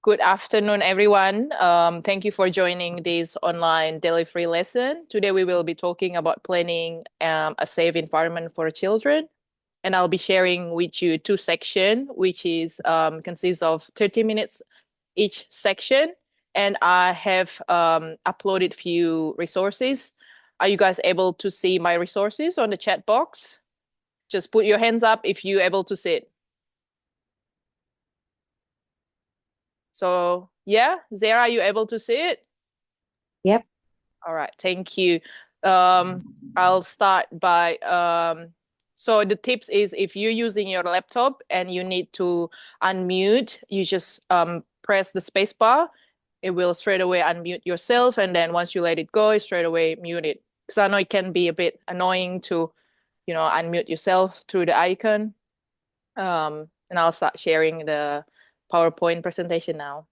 Good afternoon, everyone. Thank you for joining this online daily free lesson. Today we will be talking about planning a safe environment for children. And I'll be sharing with you two sections, which is consists of 30 minutes each section. And I have uploaded few resources. Are you guys able to see my resources on the chat box? Just put your hands up if you're able to see it. So yeah, Zara, are you able to see it? Yep. All right, thank you. I'll start by so the tips is if you're using your laptop and you need to unmute, you just press the space bar. It will straight away unmute yourself, and then once you let it go, it straight away mute it. Because I know it can be a bit annoying to, unmute yourself through the icon. And I'll start sharing the PowerPoint presentation now.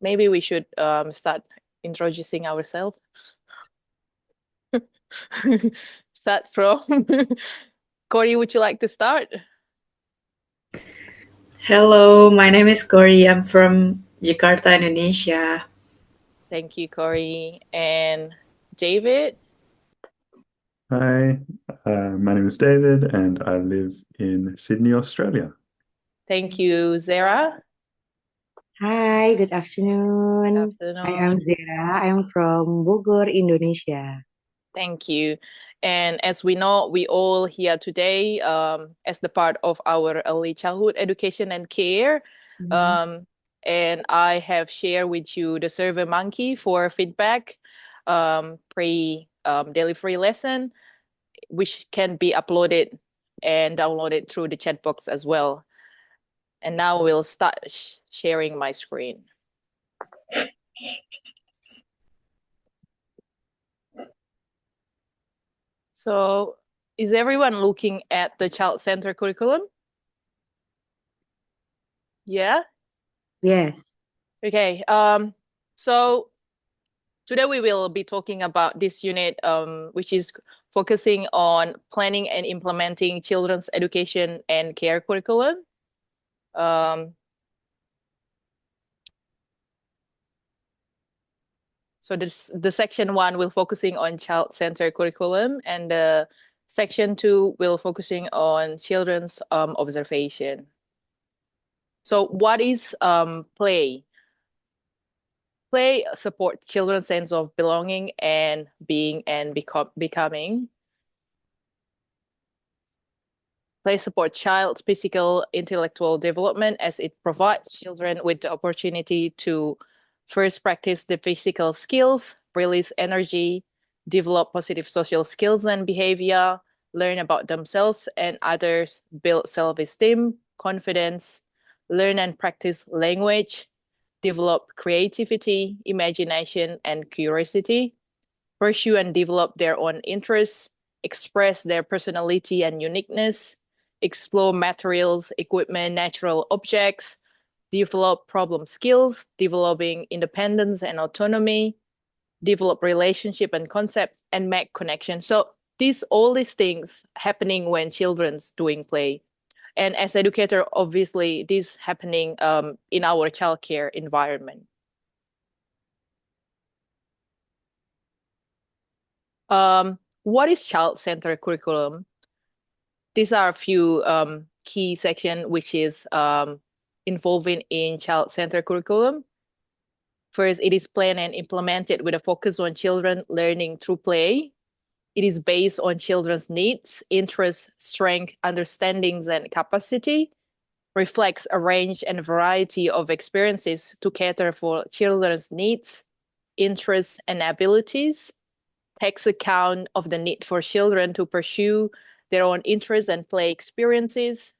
Maybe we should start introducing ourselves. Start from Corey, would you like to start? Hello, my name is Corey. I'm from Jakarta, Indonesia. Thank you, Corey. And David? Hi, my name is David and I live in Sydney, Australia. Thank you, Zara. Hi, good afternoon. Good I am afternoon. Zera. I'm from Bogor, Indonesia. Thank you. And as we know, we all here today as the part of our early childhood education and care. Mhm. And I have shared with you the Survey Monkey for feedback pre daily free lesson, which can be uploaded and downloaded through the chat box as well. And now we'll start sharing my screen. So is everyone looking at the child-centered curriculum? Yeah? Yes. Okay. So today we will be talking about this unit, which is focusing on planning and implementing children's education and care curriculum. So the section one will focusing on child-centered curriculum, and the section two will focusing on children's observation. So what is play? Play support children's sense of belonging and being and becoming. Play support child's physical, intellectual development as it provides children with the opportunity to first practice the physical skills, release energy, develop positive social skills and behavior, learn about themselves and others, build self-esteem, confidence, learn and practice language, develop creativity, imagination, and curiosity, pursue and develop their own interests, express their personality and uniqueness, explore materials, equipment, natural objects, develop problem skills, developing independence and autonomy, develop relationship and concept, and make connection. So all these things happening when children's doing play. And as educator, obviously, this happening in our childcare environment. What is child-centered curriculum? These are a few key sections which is involving in child-centered curriculum. First, it is planned and implemented with a focus on children learning through play. It is based on children's needs, interests, strength, understandings, and capacity, reflects a range and variety of experiences to cater for children's needs, interests, and abilities, takes account of the need for children to pursue their own interests and play experiences,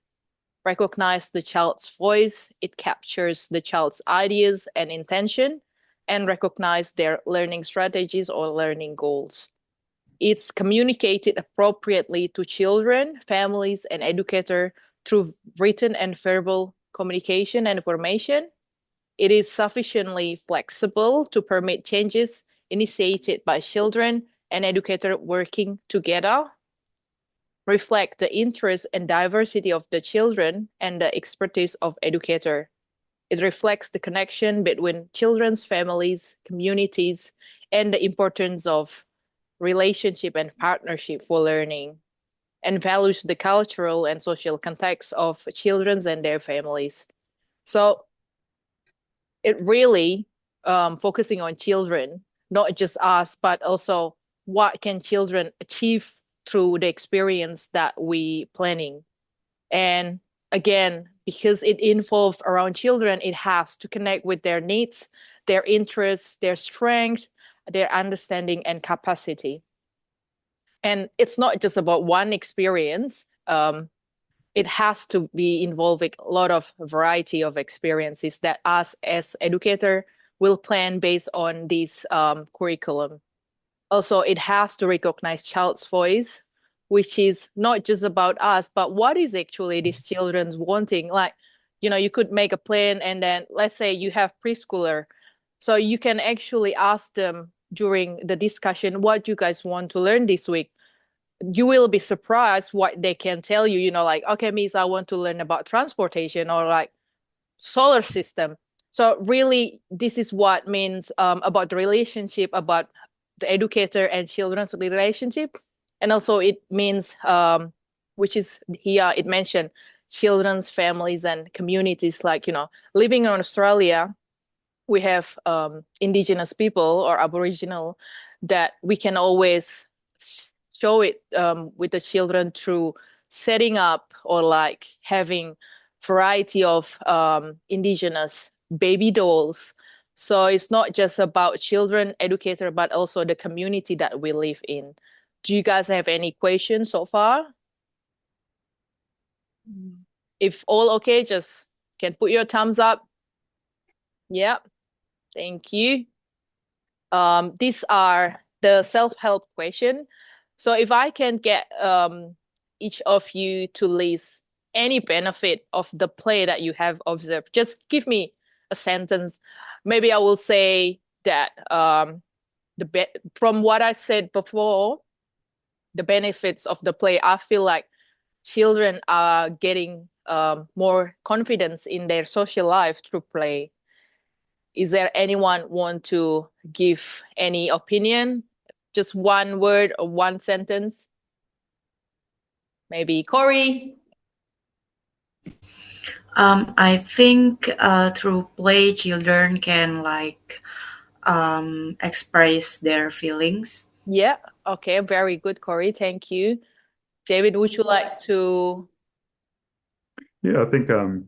recognize the child's voice, it captures the child's ideas and intention, and recognize their learning strategies or learning goals. It's communicated appropriately to children, families, and educators through written and verbal communication and information. It is sufficiently flexible to permit changes initiated by children and educator working together. reflect the interest and diversity of the children and the expertise of educator. It reflects the connection between children's families, communities, and the importance of relationship and partnership for learning, and values the cultural and social context of children and their families. So it really focusing on children, not just us, but also what can children achieve through the experience that we planning. And again, because it involves around children, it has to connect with their needs, their interests, their strength, their understanding and capacity. And it's not just about one experience. It has to be involving a lot of variety of experiences that us as educator will plan based on this curriculum. Also, it has to recognize child's voice, which is not just about us, but what is actually these children's wanting. Like, you could make a plan and then let's say you have preschooler. So you can actually ask them during the discussion, what you guys want to learn this week. You will be surprised what they can tell you, like, okay, Miss, I want to learn about transportation or like solar system. So really, this is what means about the relationship, about the educator and children's relationship. And also it means, which is here, it mentioned children's families and communities, like, living in Australia, we have indigenous people or Aboriginal that we can always show it with the children through setting up or like having variety of indigenous baby dolls. So it's not just about children educator, but also the community that we live in. Do you guys have any questions so far? If all okay, just can put your thumbs up. Yeah, thank you. These are the self-help question. So if I can get each of you to list any benefit of the play that you have observed, just give me a sentence. Maybe I will say that from what I said before, the benefits of the play, I feel like children are getting more confidence in their social life through play. Is there anyone want to give any opinion? Just one word or one sentence? Maybe Corey? I think through play, children can express their feelings. Yeah, okay, very good, Corey. Thank you. David, would you like to? Yeah, I think well,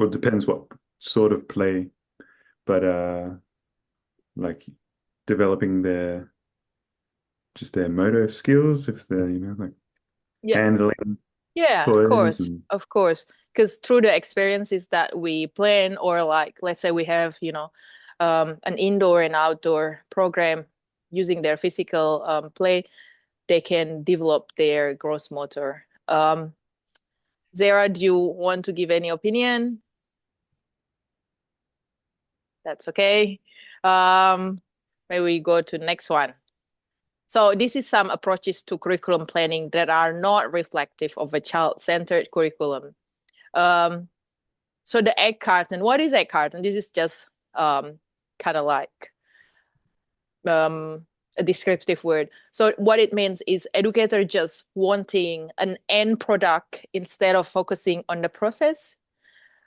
it depends what sort of play, but like developing their motor skills, if they're, like Yeah, handling yeah, of toys course, and of course. Because through the experiences that we plan, or like, let's say we have, an indoor and outdoor program using their physical play, they can develop their gross motor. Zara, do you want to give any opinion? That's okay. Maybe we go to the next one. So this is some approaches to curriculum planning that are not reflective of a child-centered curriculum. So the egg carton, what is egg carton? This is just kind of like a descriptive word. So what it means is educator just wanting an end product instead of focusing on the process.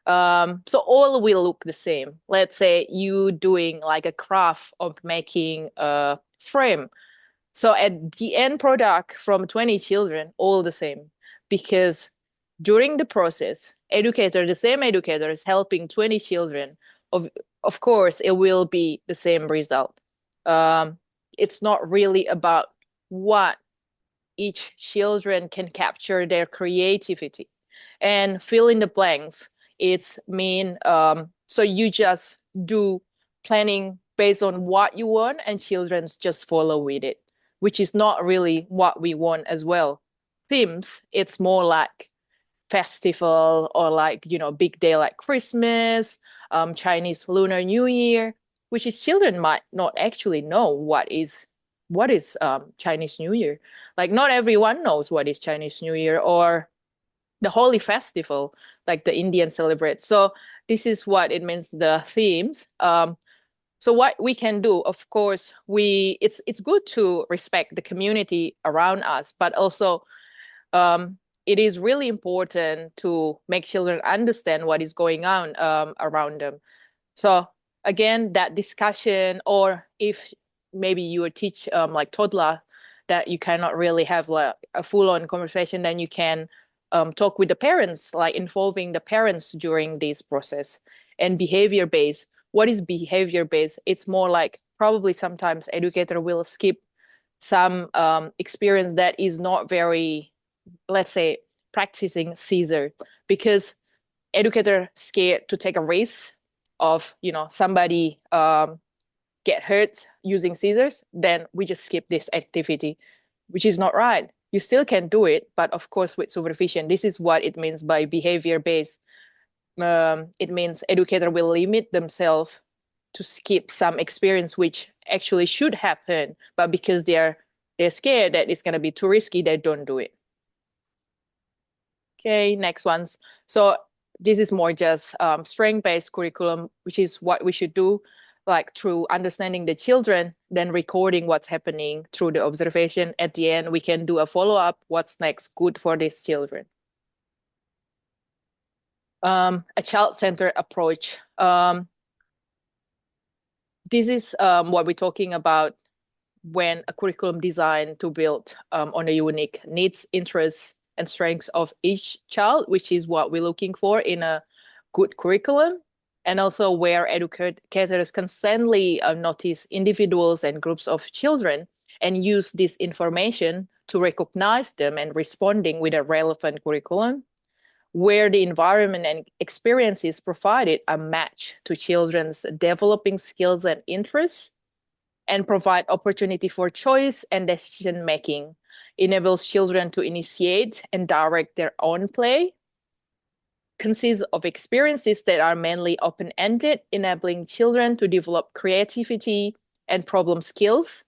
So all will look the same. Let's say you doing like a craft of making a frame. So at the end product from 20 children, all the same. Because during the process, the same educator is helping 20 children. Of course, it will be the same result. It's not really about what each children can capture their creativity and fill in the blanks. It's so you just do planning based on what you want and children's just follow with it, which is not really what we want as well. Themes, it's more like festival or like, big day like Christmas, Chinese Lunar New Year, which is children might not actually know what is what is Chinese New Year? Like not everyone knows what is Chinese New Year or the Holy Festival, like the Indians celebrate. So this is what it means, the themes. So what we can do, of course, it's good to respect the community around us, but also it is really important to make children understand what is going on around them. So again, that discussion, or if maybe you would teach like toddler that you cannot really have like a full-on conversation, then you can talk with the parents, like involving the parents during this process. And behavior based. What is behavior based? It's more like probably sometimes educator will skip some experience that is not very, let's say, practicing Caesar, because educator scared to take a risk of somebody get hurt using scissors, then we just skip this activity, which is not right. You still can do it, but of course with supervision. This is what it means by behavior based. It means educator will limit themselves to skip some experience which actually should happen, but because they're scared that it's going to be too risky, they don't do it. Okay, next ones. So this is more just strength-based curriculum, which is what we should do, like through understanding the children, then recording what's happening through the observation. At the end, we can do a follow-up, what's next good for these children. A child-centered approach. This is what we're talking about when a curriculum designed to build on the unique needs, interests, and strengths of each child, which is what we're looking for in a good curriculum, and also where educators constantly notice individuals and groups of children and use this information to recognize them and responding with a relevant curriculum, where the environment and experiences provided are matched to children's developing skills and interests, and provide opportunity for choice and decision making, enables children to initiate and direct their own play, consists of experiences that are mainly open-ended, enabling children to develop creativity and problem skills.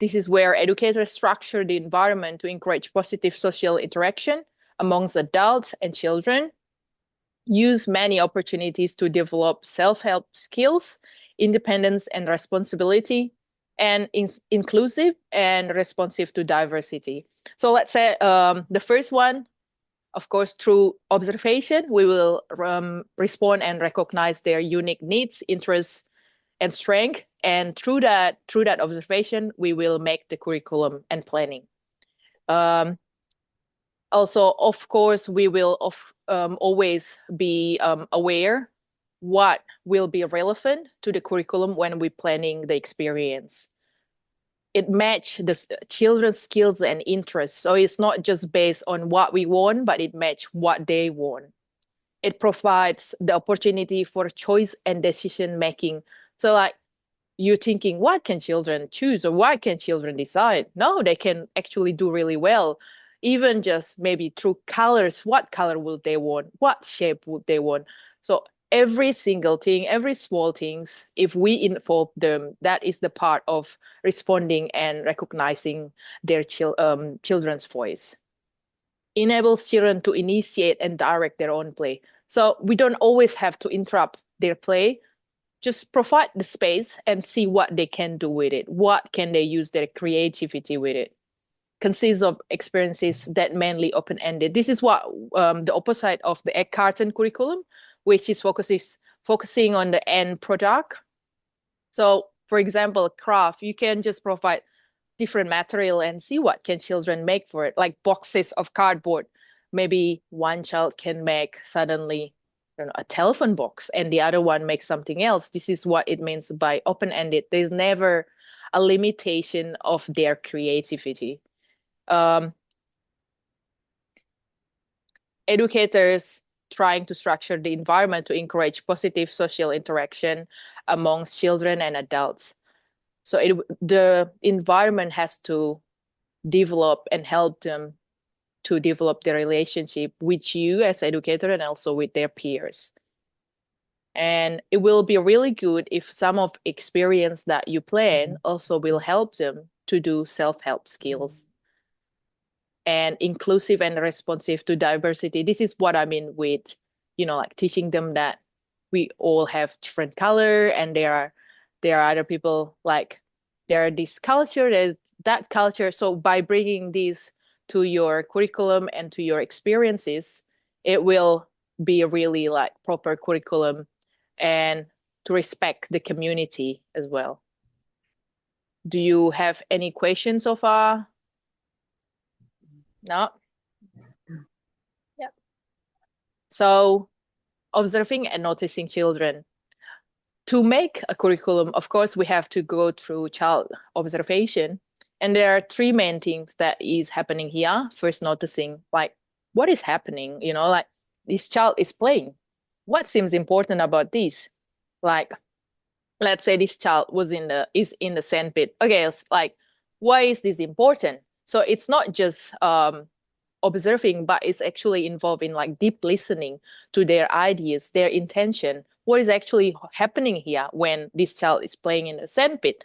This is where educators structure the environment to encourage positive social interaction amongst adults and children, use many opportunities to develop self-help skills, independence and responsibility, and inclusive and responsive to diversity. So let's say the first one, of course, through observation, we will respond and recognize their unique needs, interests, and strength. And through that observation, we will make the curriculum and planning. Also, of course, we will always be aware what will be relevant to the curriculum when we're planning the experience. It matches the children's skills and interests. So it's not just based on what we want, but it matches what they want. It provides the opportunity for choice and decision making. So like you're thinking, what can children choose or what can children decide? No, they can actually do really well. Even just maybe through colors, what color would they want? What shape would they want? So every single thing, every small things, if we involve them, that is the part of responding and recognizing their children's voice. Enables children to initiate and direct their own play. So we don't always have to interrupt their play. Just provide the space and see what they can do with it. What can they use their creativity with it? Consists of experiences that mainly open-ended. This is what the opposite of the egg carton curriculum, which is focusing on the end product. So, for example, craft, you can just provide different material and see what can children make for it, like boxes of cardboard. Maybe one child can make suddenly a telephone box and the other one makes something else. This is what it means by open-ended. There's never a limitation of their creativity. Educators trying to structure the environment to encourage positive social interaction amongst children and adults. So the environment has to develop and help them to develop their relationship with you as educator and also with their peers. And it will be really good if some of experience that you plan also will help them to do self-help skills. And inclusive and responsive to diversity. This is what I mean with, like teaching them that we all have different color, and there are other people, like there are this culture, there's that culture. So by bringing this to your curriculum and to your experiences, it will be a really like proper curriculum, and to respect the community as well. Do you have any questions so far? No? Yeah. So observing and noticing children. To make a curriculum, of course, we have to go through child observation. And there are three main things that is happening here. First, noticing, like, what is happening? Like this child is playing. What seems important about this? Like, let's say this child is in the sandpit. Okay, it's like, why is this important? So it's not just observing, but it's actually involving like deep listening to their ideas, their intention. What is actually happening here when this child is playing in the sandpit?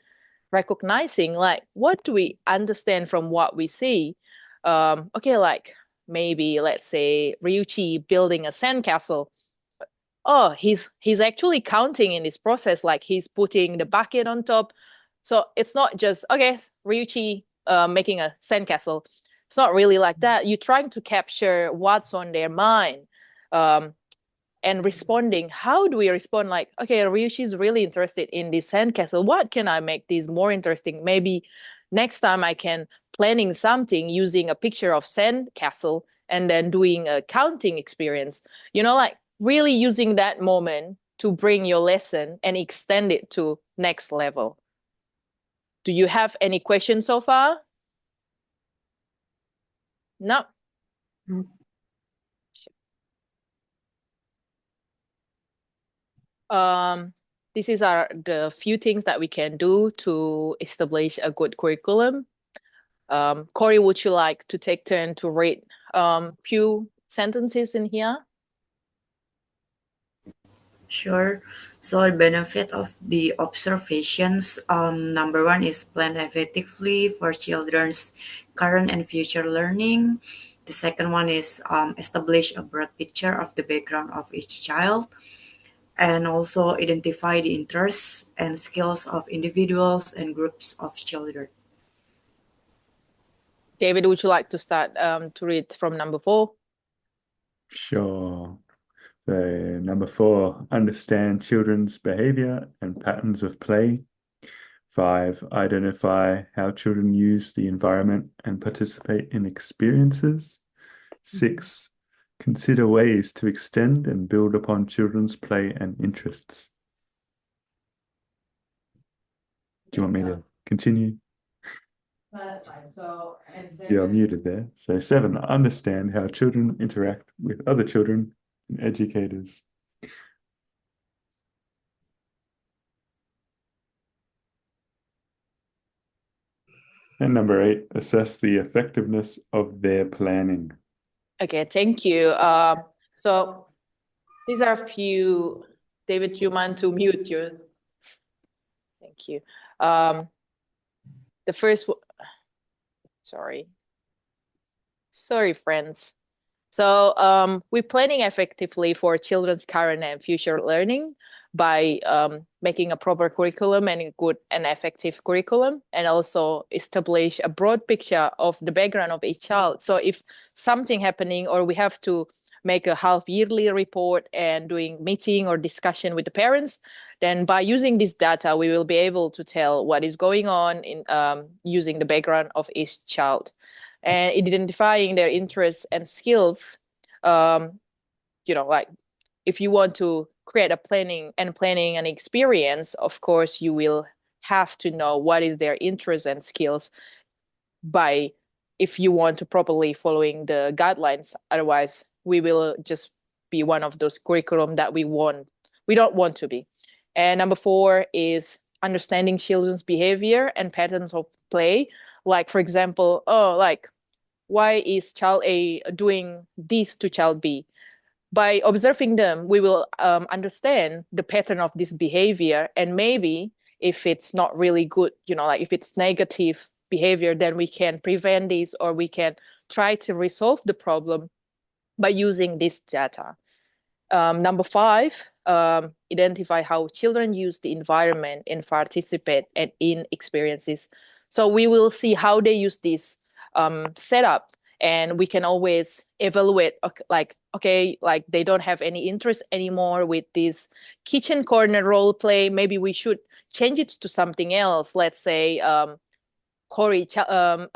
Recognizing like, what do we understand from what we see? Okay, like maybe let's say Ryuichi building a sandcastle. Oh, he's actually counting in this process, like he's putting the bucket on top. So it's not just, okay, Ryuichi making a sandcastle. It's not really like that. You're trying to capture what's on their mind, and responding. How do we respond? Like, okay, Ryushi's really interested in this sandcastle. What can I make this more interesting? Maybe next time I can planning something using a picture of sandcastle and then doing a counting experience. Like really using that moment to bring your lesson and extend it to next level. Do you have any questions so far? No. These are the few things that we can do to establish a good curriculum. Corey, would you like to take turn to read few sentences in here? Sure. So the benefit of the observations, number one is plan effectively for children's current and future learning. The second one is establish a broad picture of the background of each child, and also identify the interests and skills of individuals and groups of children. David, would you like to start to read from number 4? Sure. So number 4, understand children's behavior and patterns of play. 5, identify how children use the environment and participate in experiences. 6, consider ways to extend and build upon children's play and interests. Do you want me to continue? No, that's fine. So, and You're muted there. So 7, understand how children interact with other children and educators. And number 8, assess the effectiveness of their planning. Okay, thank you. So these are a few. David, you mind to mute your? Thank you. The first, sorry, friends. So we're planning effectively for children's current and future learning by making a proper curriculum and a good and effective curriculum, and also establish a broad picture of the background of each child. So if something happening, or we have to make a half yearly report and doing meeting or discussion with the parents, then by using this data, we will be able to tell what is going on in using the background of each child. And identifying their interests and skills, like if you want to create a planning an experience, of course you will have to know what is their interests and skills if you want to properly following the guidelines. Otherwise we will just be one of those curriculum that we don't want to be. And number 4 is understanding children's behavior and patterns of play. Like, for example, why is child A doing this to child B? By observing them, we will understand the pattern of this behavior. And maybe if it's not really good, like if it's negative behavior, then we can prevent this, or we can try to resolve the problem by using this data. Number 5, identify how children use the environment and participate in experiences. So we will see how they use this setup, and we can always evaluate, like they don't have any interest anymore with this kitchen corner role play. Maybe we should change it to something else. Let's say Corey, a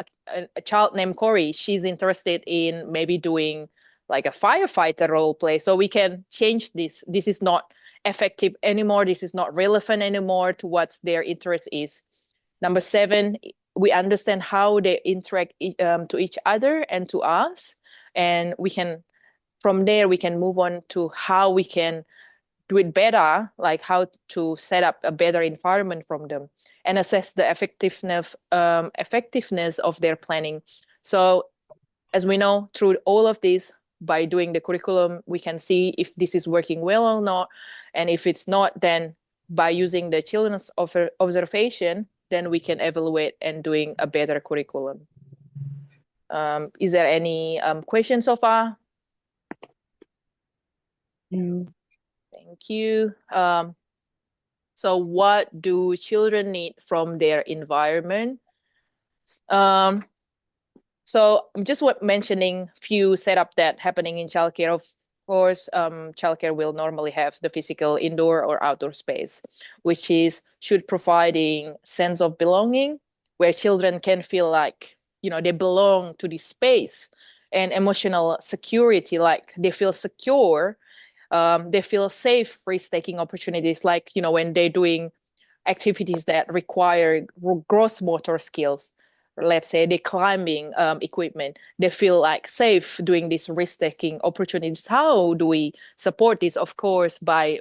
child named Corey, she's interested in maybe doing like a firefighter role play. So we can change this. This is not effective anymore. This is not relevant anymore to what their interest is. Number 7, we understand how they interact to each other and to us. And from there, we can move on to how we can do it better, like how to set up a better environment from them, and assess the effectiveness of their planning. So as we know, through all of this, by doing the curriculum, we can see if this is working well or not. And if it's not, then by using the children's observation, then we can evaluate and doing a better curriculum. Is there any questions so far? Thank you. So what do children need from their environment? So I'm just mentioning few setup that happening in childcare. Of course, childcare will normally have the physical indoor or outdoor space, which should providing sense of belonging, where children can feel like, they belong to this space, and emotional security, like they feel secure. They feel safe risk-taking opportunities, like, when they're doing activities that require gross motor skills. Let's say they're climbing equipment, they feel like safe doing these risk-taking opportunities. How do we support this? Of course, by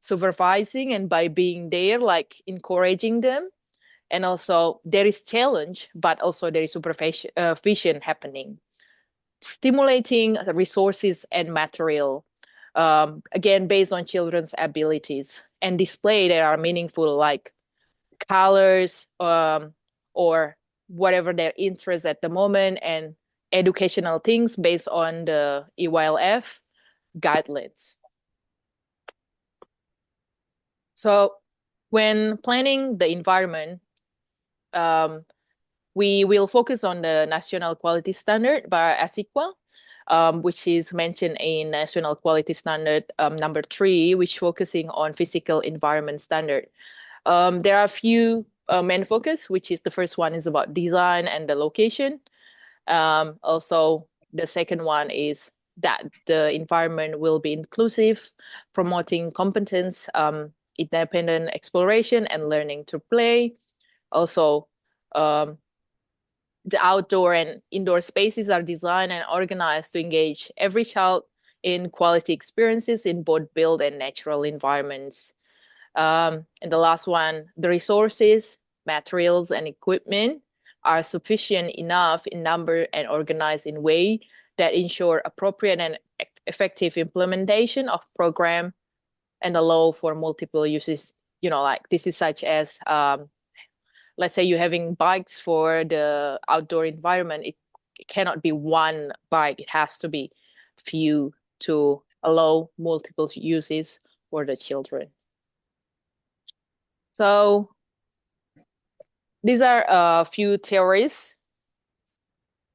supervising and by being there, like encouraging them. And also there is challenge, but also there is supervision happening. Stimulating the resources and material, again, based on children's abilities, and display that are meaningful, like colors, or whatever their interest at the moment, and educational things based on the EYLF guidelines. So when planning the environment, we will focus on the National Quality Standard by ASIQA, which is mentioned in National Quality Standard number 3, which focusing on physical environment standard. There are a few main focus, which is the first one is about design and the location. Also, the second one is that the environment will be inclusive, promoting competence, independent exploration, and learning to play. Also, the outdoor and indoor spaces are designed and organized to engage every child in quality experiences in both built and natural environments. And the last one, the resources, materials, and equipment are sufficient enough in number and organized in a way that ensure appropriate and effective implementation of program and allow for multiple uses. Like this is such as, let's say you're having bikes for the outdoor environment. It cannot be one bike. It has to be few to allow multiple uses for the children. So these are a few theories.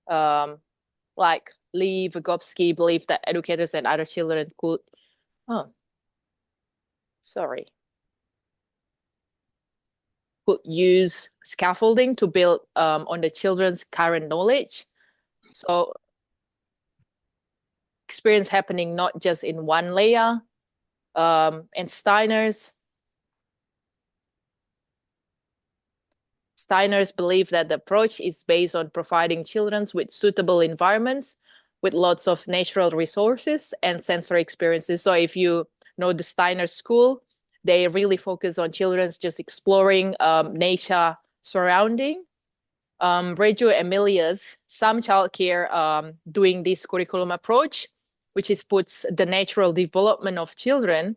Like Lee Vygotsky believed that educators and other children could use scaffolding to build on the children's current knowledge. So experience happening not just in one layer. And Steiner's believe that the approach is based on providing children with suitable environments with lots of natural resources and sensory experiences. So if you know the Steiner school, they really focus on children just exploring nature surrounding. Reggio Emilia's some childcare doing this curriculum approach, which puts the natural development of children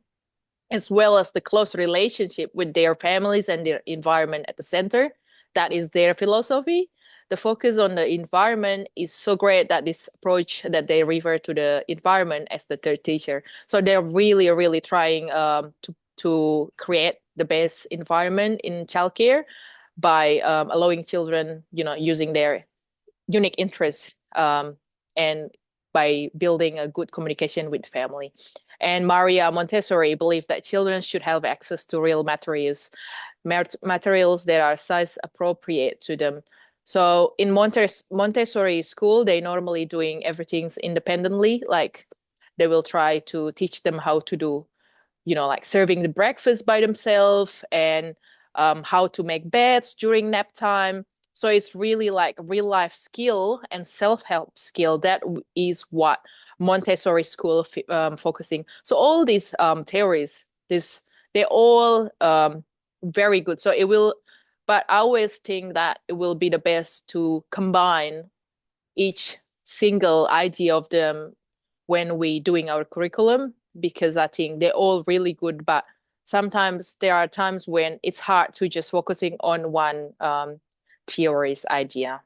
as well as the close relationship with their families and their environment at the center. That is their philosophy. the focus on the environment is so great that this approach that they refer to the environment as the third teacher. So they're really, really trying to create the best environment in childcare by allowing children, using their unique interests and by building a good communication with family. And Maria Montessori believed that children should have access to real materials that are size appropriate to them. So in Montessori school, they normally doing everything independently. Like they will try to teach them how to do, like serving the breakfast by themselves and how to make beds during nap time. So it's really like real life skill and self-help skill. That is what Montessori school focusing. So all these theories, they're all very good. So it will, but I always think that it will be the best to combine each single idea of them when we doing our curriculum, because I think they're all really good, but sometimes there are times when it's hard to just focusing on one theory's idea.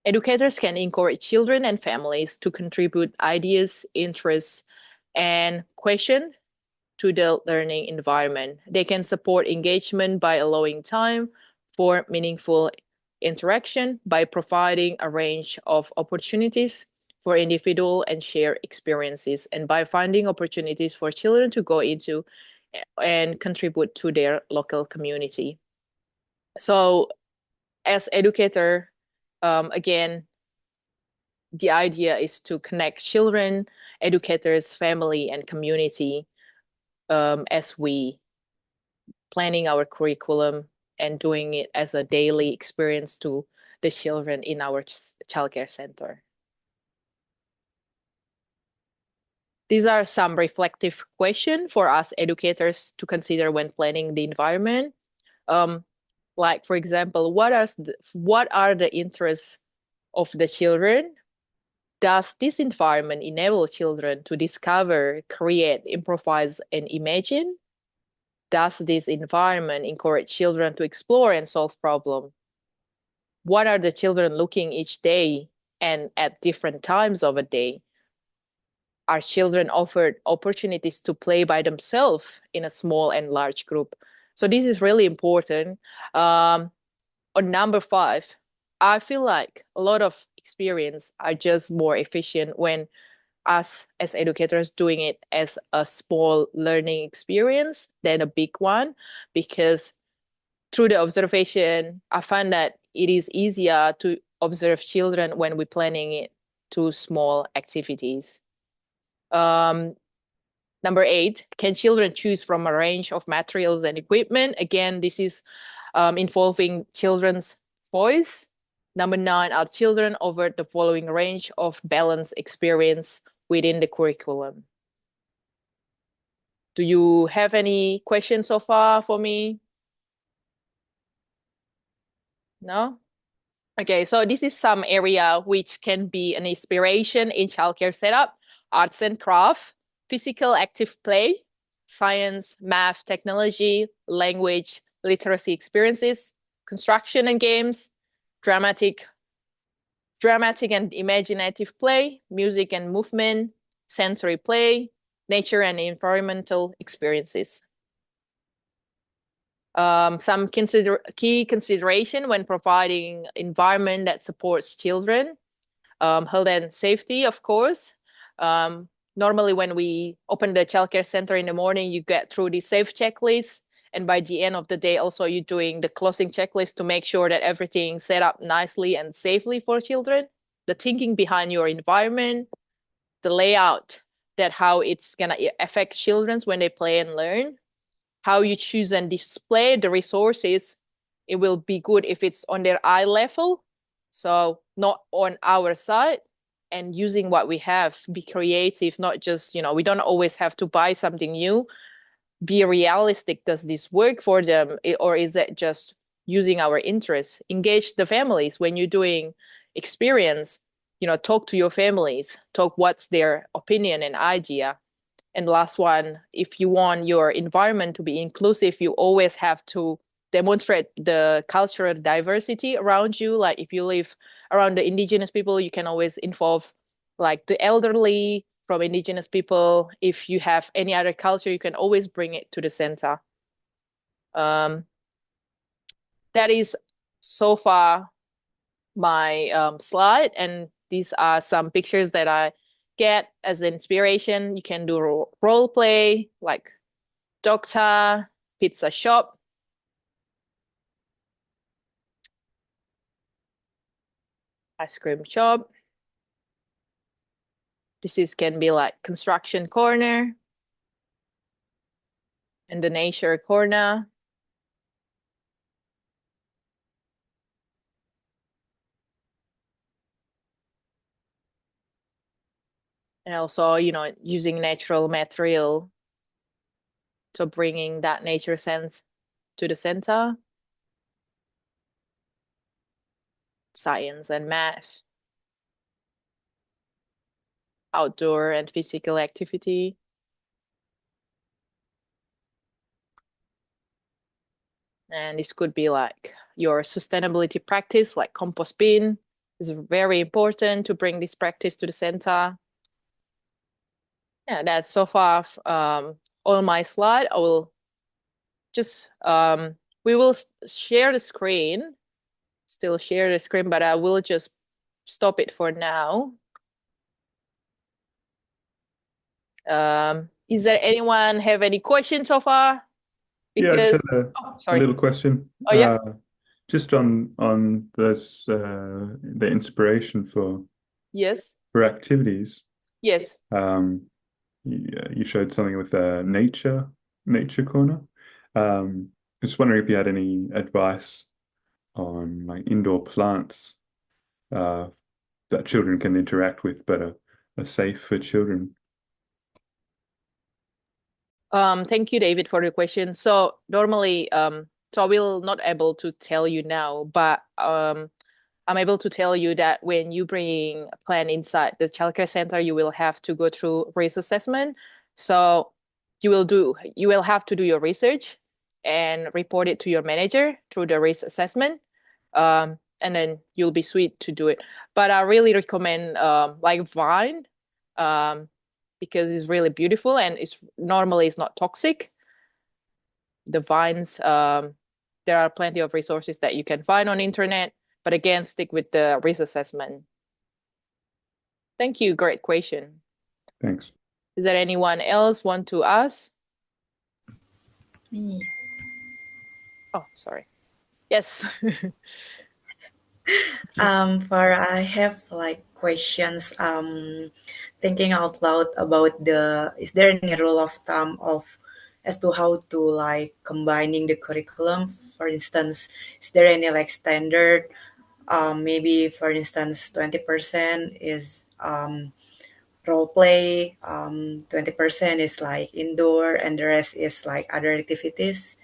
Educators can encourage children and families to contribute ideas, interests, and questions to the learning environment. They can support engagement by allowing time for meaningful interaction, by providing a range of opportunities for individual and shared experiences, and by finding opportunities for children to go into and contribute to their local community. So as educator, again, the idea is to connect children, educators, family, and community as we planning our curriculum and doing it as a daily experience to the children in our childcare center. These are some reflective questions for us educators to consider when planning the environment. Like, for example, what are the interests of the children? Does this environment enable children to discover, create, improvise, and imagine? Does this environment encourage children to explore and solve problems? What are the children looking each day and at different times of a day? Are children offered opportunities to play by themselves in a small and large group? So this is really important. On number 5, I feel like a lot of experience are just more efficient when us as educators doing it as a small learning experience than a big one, because through the observation, I find that it is easier to observe children when we're planning it to small activities. Number 8, can children choose from a range of materials and equipment? Again, this is involving children's voice. Number 9, are children offered the following range of balanced experience within the curriculum? Do you have any questions so far for me? No? Okay, so this is some area which can be an inspiration in childcare setup: arts and craft, physical active play, science, math, technology, language, literacy experiences, construction and games, dramatic and imaginative play, music and movement, sensory play, nature and environmental experiences. Some key consideration when providing environment that supports children. Health and safety, of course. Normally when we open the childcare center in the morning, you get through the safe checklist. And by the end of the day, also you're doing the closing checklist to make sure that everything's set up nicely and safely for children. The thinking behind your environment, the layout, that how it's gonna affect children when they play and learn, how you choose and display the resources. It will be good if it's on their eye level, so not on our side, and using what we have. Be creative, not just, we don't always have to buy something new. Be realistic. Does this work for them, or is it just using our interests? Engage the families when you're doing experience. Talk to your families, talk what's their opinion and idea. And last one, if you want your environment to be inclusive, you always have to demonstrate the cultural diversity around you. Like if you live around the indigenous people, you can always involve like the elderly from indigenous people. If you have any other culture, you can always bring it to the center. That is so far my slide, and these are some pictures that I get as inspiration. You can do role play like doctor, pizza shop, ice cream shop. Can be like construction corner and the nature corner. And also, using natural material, so bringing that nature sense to the center. Science and math, outdoor and physical activity. And this could be like your sustainability practice, like compost bin is very important to bring this practice to the center. Yeah, that's so far on my slide. I will just, we will share the screen, still share the screen, but I will just stop it for now. Is there anyone have any questions so far? Yeah, I just Because, had oh, a sorry. little question. Oh, yeah. Just on those the inspiration Yes. for activities. Yes. You showed something with a nature corner. Just wondering if you had any advice on like indoor plants that children can interact with, but are safe for children. Thank you, David, for the question. So normally, so I will not able to tell you now, but I'm able to tell you that when you bring a plan inside the childcare center, you will have to go through risk assessment. So you will have to do your research and report it to your manager through the risk assessment. And then you'll be sweet to do it. But I really recommend like vine, because it's really beautiful and it's not toxic. The vines, there are plenty of resources that you can find on internet, but again, stick with the risk assessment. Thank you. Great question. Thanks. Is there anyone else want to ask? Me. Oh, sorry. Yes. For I have like questions. Thinking out loud about is there any rule of thumb as to how to like combining the curriculum? For instance, is there any like standard? Maybe for instance, 20% is role play, 20% is like indoor, and the rest is like other activities.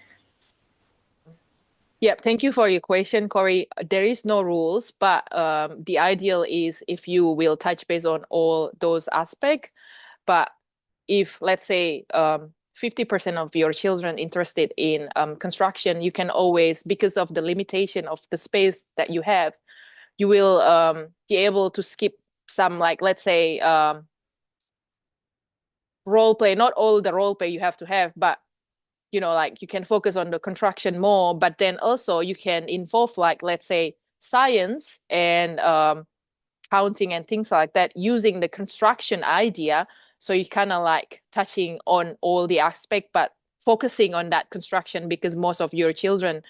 Yeah, thank you for your question, Corey. There is no rules, but the ideal is if you will touch base on all those aspects. But if, let's say, 50% of your children interested in construction, you can always, because of the limitation of the space that you have, you will be able to skip some, like, let's say, role play. Not all the role play you have to have, but like you can focus on the construction more, but then also you can involve, like, let's say, science and counting and things like that using the construction idea. So you kind of like touching on all the aspect, but focusing on that construction because most of your children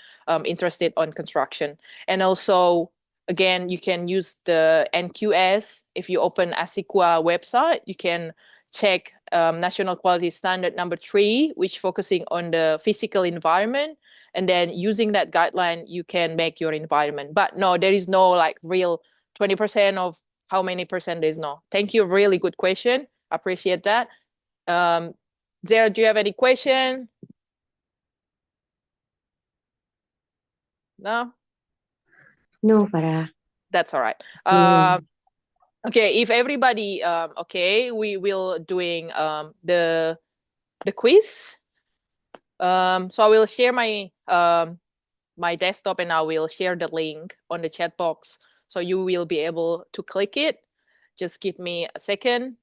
interested on construction. And also, again, you can use the NQS. If you open ASIQA website, you can check National Quality Standard number 3, which focusing on the physical environment. And then using that guideline, you can make your environment. But no, there is no like real 20% of how many percent there is no. Thank you. Really good question. Appreciate that. Zara, do you have any question? No? No, Farah. That's all right. Mm. Okay, if everybody okay, we will doing the quiz. So I will share my my desktop and I will share the link on the chat box. So you will be able to click it. Just give me a second.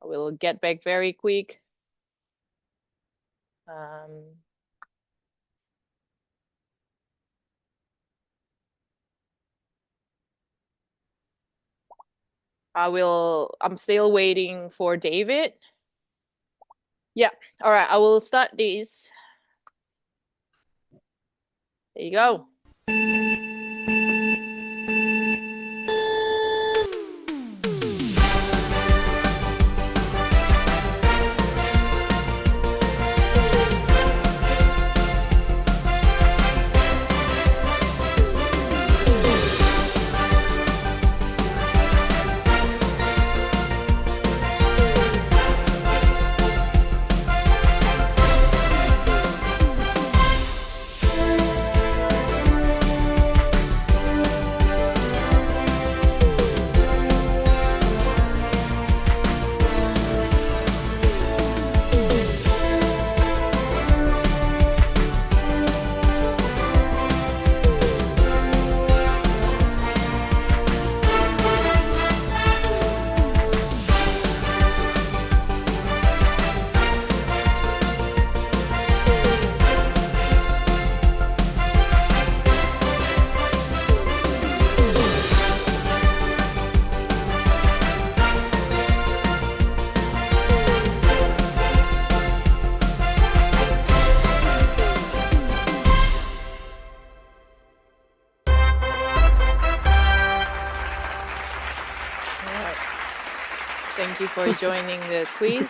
I will get back very quick. I'm still waiting for David. Yeah, all right, I will start this. There you go. Thank you for joining the quiz.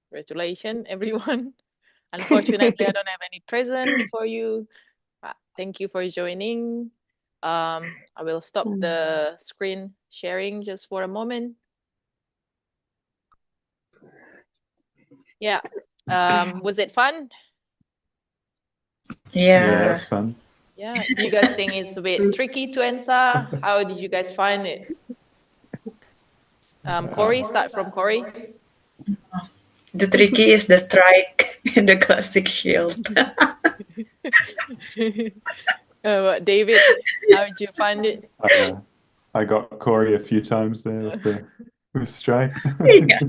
Congratulations, everyone. Unfortunately, I don't have any present for you. Thank you for joining. I will stop the screen sharing just for a moment. Yeah. Was it fun? Yeah, that's fun. Yeah. Do you guys think it's a bit tricky to answer? How did you guys find it? Corey, start from Corey. The tricky is the strike and the classic shield. David, how did you find it? I got Corey a few times there with strike. Yeah.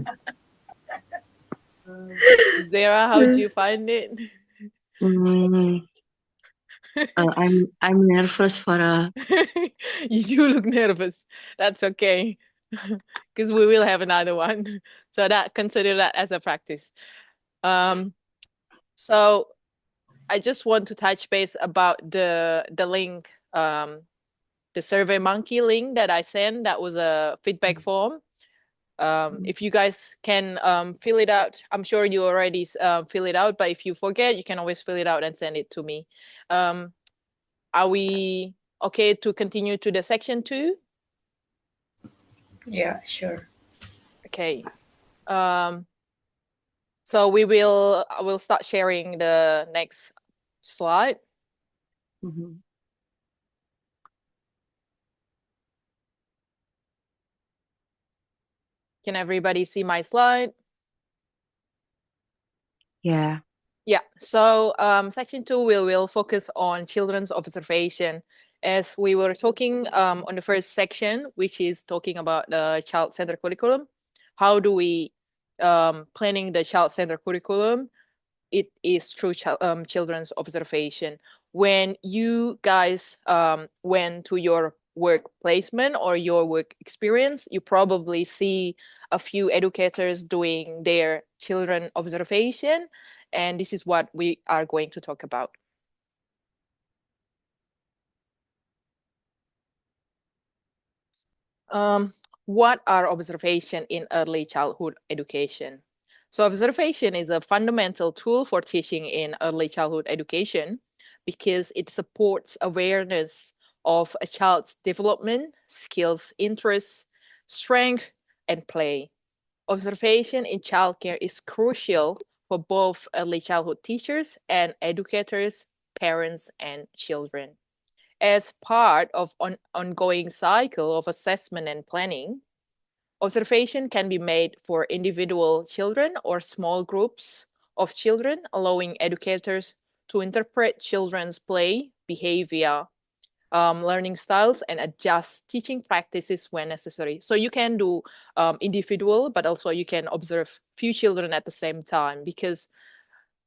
Zara, how did you find it? I'm nervous, Fara. You do look nervous. That's okay, because we will have another one. So consider that as a practice. So I just want to touch base about the link, the SurveyMonkey link that I sent. That was a feedback form. If you guys can fill it out, I'm sure you already fill it out, but if you forget, you can always fill it out and send it to me. Are we okay to continue to the section 2? Yeah, sure. Okay. So I will start sharing the next slide. Can everybody see my slide? Yeah. Yeah, so section 2 will focus on children's observation. As we were talking on the first section, which is talking about the child-centered curriculum. How do we planning the child-centered curriculum? It is through children's observation. When you guys went to your work placement or your work experience, you probably see a few educators doing their children observation, and this is what we are going to talk about. What are observation in early childhood education? So observation is a fundamental tool for teaching in early childhood education because it supports awareness of a child's development, skills, interests, strength, and play. Observation in childcare is crucial for both early childhood teachers and educators, parents, and children. As part of an ongoing cycle of assessment and planning, observation can be made for individual children or small groups of children, allowing educators to interpret children's play, behavior, learning styles, and adjust teaching practices when necessary. So you can do individual, but also you can observe few children at the same time, because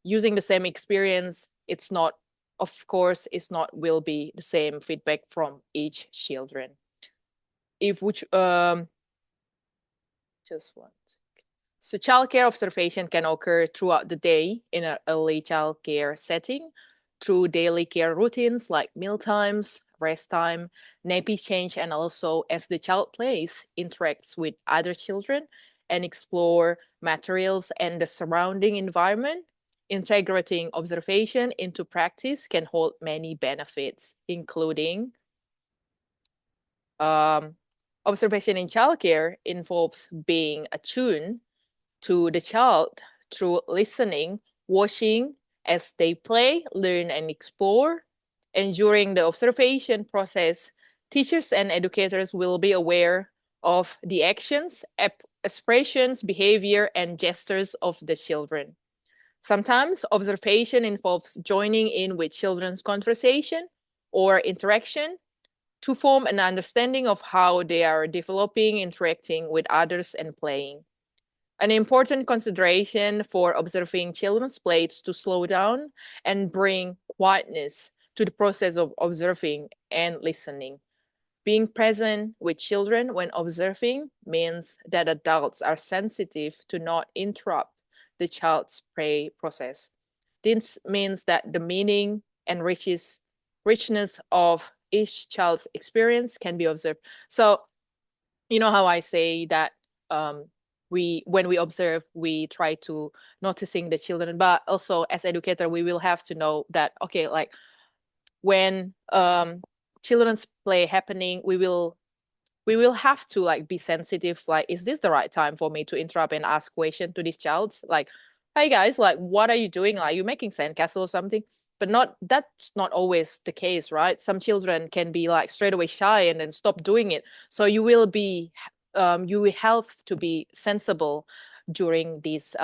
using the same experience, it's not, of course, it's not will be the same feedback from each children. If which just one. So childcare observation can occur throughout the day in an early childcare setting through daily care routines like meal times, rest time, nappy change, and also as the child plays, interacts with other children, and explore materials and the surrounding environment. Integrating observation into practice can hold many benefits, including observation in childcare involves being attuned to the child through listening, watching as they play, learn, and explore. And during the observation process, teachers and educators will be aware of the actions, expressions, behavior, and gestures of the children. Sometimes observation involves joining in with children's conversation or interaction to form an understanding of how they are developing, interacting with others, and playing. An important consideration for observing children's play is to slow down and bring quietness to the process of observing and listening. Being present with children when observing means that adults are sensitive to not interrupt the child's play process. This means that the meaning and richness of each child's experience can be observed. So, you know how I say that when we observe, we try to noticing the children, but also as educator, we will have to know that, okay, like when children's play happening, we will have to like be sensitive, like, is this the right time for me to interrupt and ask question to this child, like, hey guys, like, what are you doing, like, you making sandcastle or something? But that's not always the case, right? Some children can be like straight away shy and then stop doing it. So you will have to be sensible during this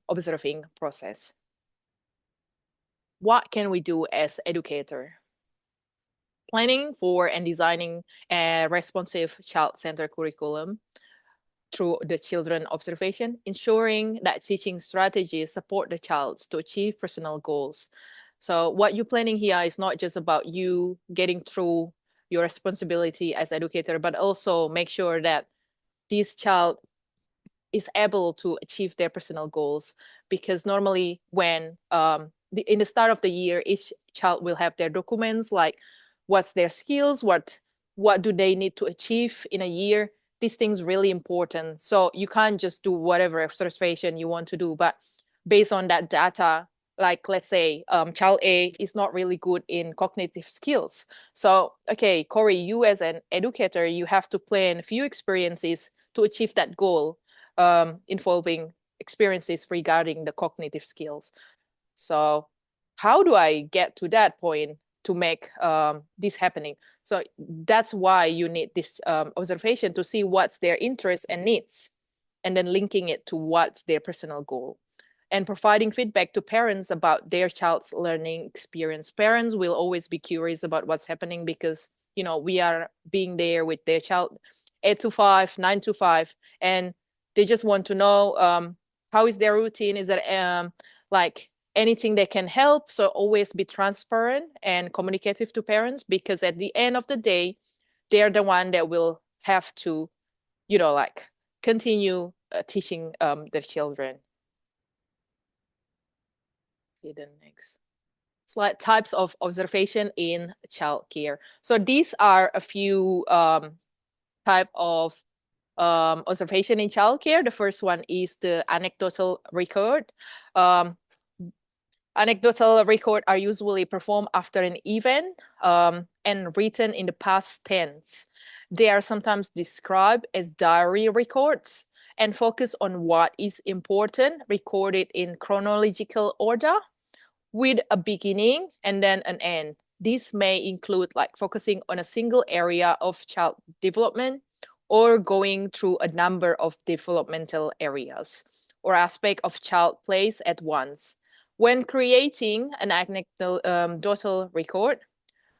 observing process. What can we do as educator? Planning for and designing a responsive child-centered curriculum through the children observation, ensuring that teaching strategies support the child to achieve personal goals. So what you're planning here is not just about you getting through your responsibility as educator, but also make sure that this child is able to achieve their personal goals. Because normally when in the start of the year, each child will have their documents, like what's their skills, what do they need to achieve in a year. These things really important. So you can't just do whatever observation you want to do, but based on that data, like let's say child A is not really good in cognitive skills. So, okay, Corey, you as an educator, you have to plan a few experiences to achieve that goal, involving experiences regarding the cognitive skills. So how do I get to that point to make this happening? So that's why you need this observation to see what's their interests and needs, and then linking it to what's their personal goal. And providing feedback to parents about their child's learning experience. Parents will always be curious about what's happening because, you know, we are being there with their child 8 to 5, 9 to 5, and they just want to know how is their routine, is there like anything they can help. So always be transparent and communicative to parents, because at the end of the day, they're the one that will have to, you know, like continue teaching their children. See the next slide. Types of observation in childcare. So these are a few type of observation in childcare. The first one is the anecdotal record. Anecdotal record are usually performed after an event and written in the past tense. They are sometimes described as diary records and focus on what is important, recorded in chronological order with a beginning and then an end. This may include like focusing on a single area of child development or going through a number of developmental areas. or aspect of child plays at once. When creating an anecdotal record,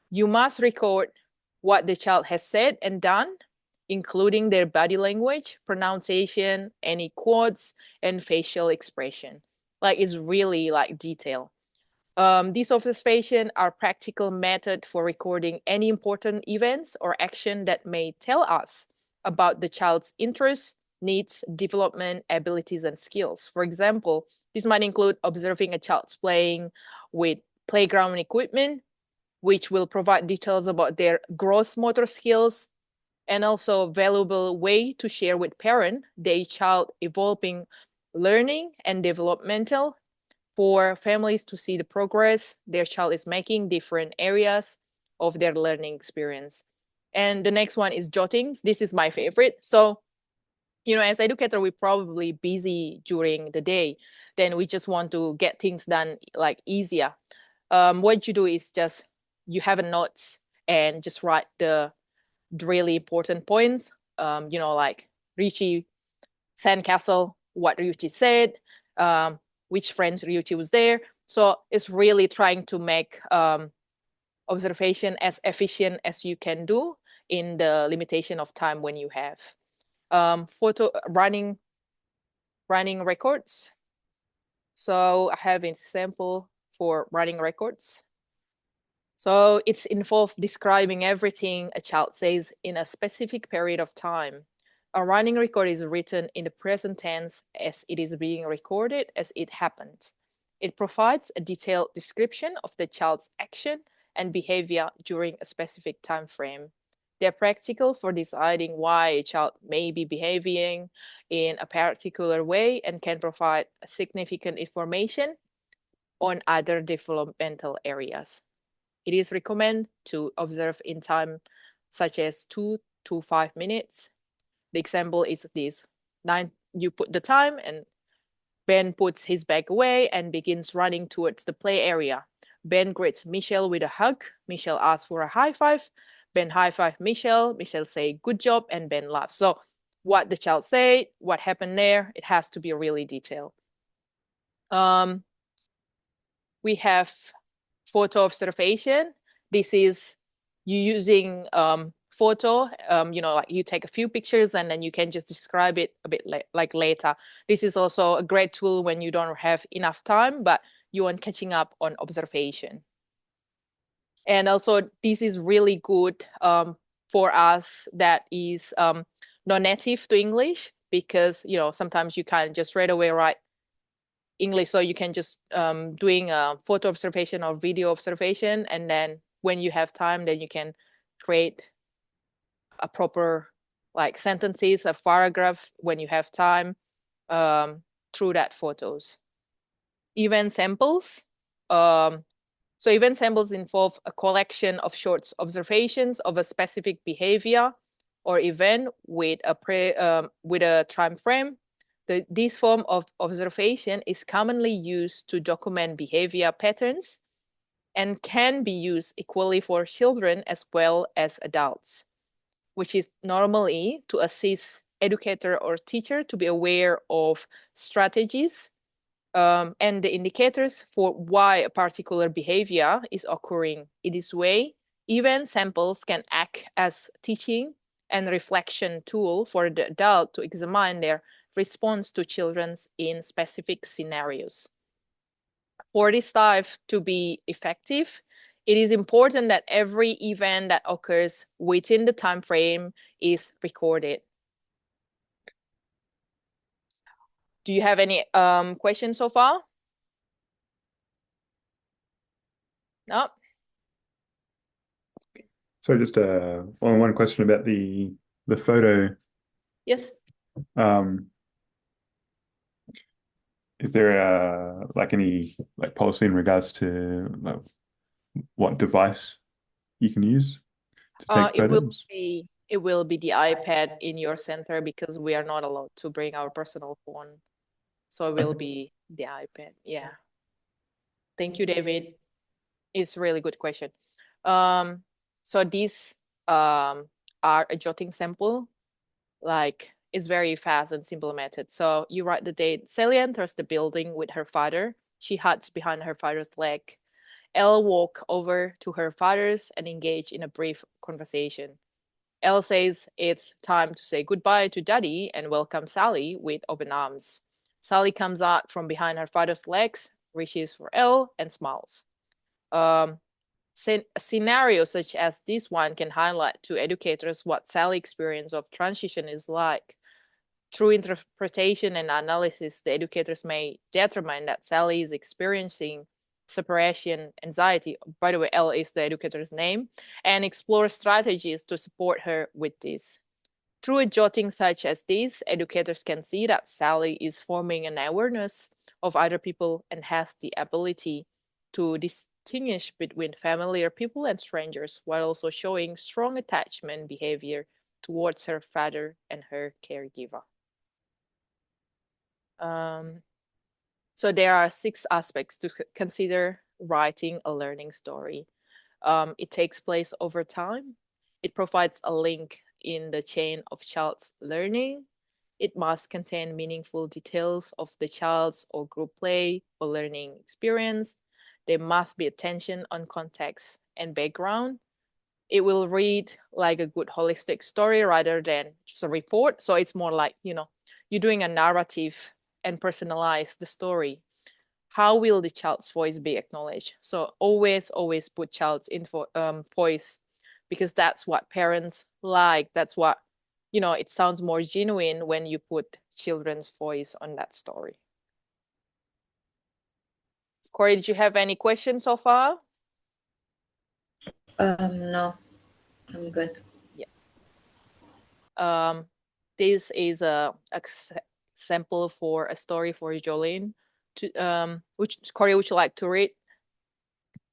you must record what the child has said and done, including their body language, pronunciation, any quotes, and facial expression. Like it's really like detailed. These observations are practical method for recording any important events or action that may tell us about the child's interests, needs, development, abilities, and skills. For example, this might include observing a child's playing with playground equipment, which will provide details about their gross motor skills, and also a valuable way to share with parent their child evolving learning and developmental, for families to see the progress their child is making different areas of their learning experience. And the next one is jottings. This is my favorite. So, as educator, we're probably busy during the day. Then we just want to get things done like easier. What you do is just you have a notes and just write the really important points. Like Richie sandcastle, what Ryuichi said, which friends Ryuichi was there. So it's really trying to make observation as efficient as you can do in the limitation of time when you have. Photo running records. So I have an example for running records. So it's involved describing everything a child says in a specific period of time. A running record is written in the present tense as it is being recorded as it happened. It provides a detailed description of the child's action and behavior during a specific time frame. They're practical for deciding why a child may be behaving in a particular way and can provide significant information on other developmental areas. It is recommended to observe in time such as 2 to 5 minutes. The example is this. You put the time and Ben puts his bag away and begins running towards the play area. Ben greets Michelle with a hug. Michelle asks for a high five. Ben high five Michelle. Michelle say good job and Ben laughs. So what the child said, what happened there, it has to be really detailed. We have photo observation. This is you using photo, like you take a few pictures and then you can just describe it a bit like later. This is also a great tool when you don't have enough time, but you want catching up on observation. And also this is really good for us that is non-native to English, because, sometimes you can't just right away write English, so you can just doing a photo observation or video observation, and then when you have time, then you can create a proper like sentences, a paragraph when you have time through that photos. Event samples. So event samples involve a collection of short observations of a specific behavior or event with a time frame. This form of observation is commonly used to document behavior patterns and can be used equally for children as well as adults, which is normally to assist educator or teacher to be aware of strategies and the indicators for why a particular behavior is occurring. In this way, event samples can act as teaching and reflection tool for the adult to examine their response to children in specific scenarios. For this type to be effective, it is important that every event that occurs within the time frame is recorded. Do you have any questions so far? No? So just one question about the photo. Yes. Is there any policy in regards to what device you can use to take photos? It will be the iPad in your center, because we are not allowed to bring our personal phone. So it will be the iPad. Yeah. Thank you, David. It's a really good question. So these are a jotting sample. Like It's very fast and simple method. So you write the date. Sally enters the building with her father. She hides behind her father's leg. Elle walks over to her father's and engage in a brief conversation. Elle says it's time to say goodbye to Daddy and welcome Sally with open arms. Sally comes out from behind her father's legs, reaches for Elle, and smiles. Um, Scenarios such as this one can highlight to educators what Sally's experience of transition is like. Through interpretation and analysis, the educators may determine that Sally is experiencing separation anxiety. By the way, L is the educator's name, and explore strategies to support her with this. Through a jotting such as this, educators can see that Sally is forming an awareness of other people and has the ability to distinguish between familiar people and strangers, while also showing strong attachment behavior towards her father and her caregiver. So there are 6 aspects to consider writing a learning story. It takes place over time. It provides a link in the chain of child's learning. It must contain meaningful details of the child's or group play or learning experience. There must be attention on context and background. It will read like a good holistic story rather than just a report. So it's more like, you're doing a narrative and personalize the story. How will the child's voice be acknowledged? So always put child's voice, because that's what parents like. That's what, it sounds more genuine when you put children's voice on that story. Corey, did you have any questions so far? No, I'm good. This is a example for a story for Jolene. Which Corey, would you like to read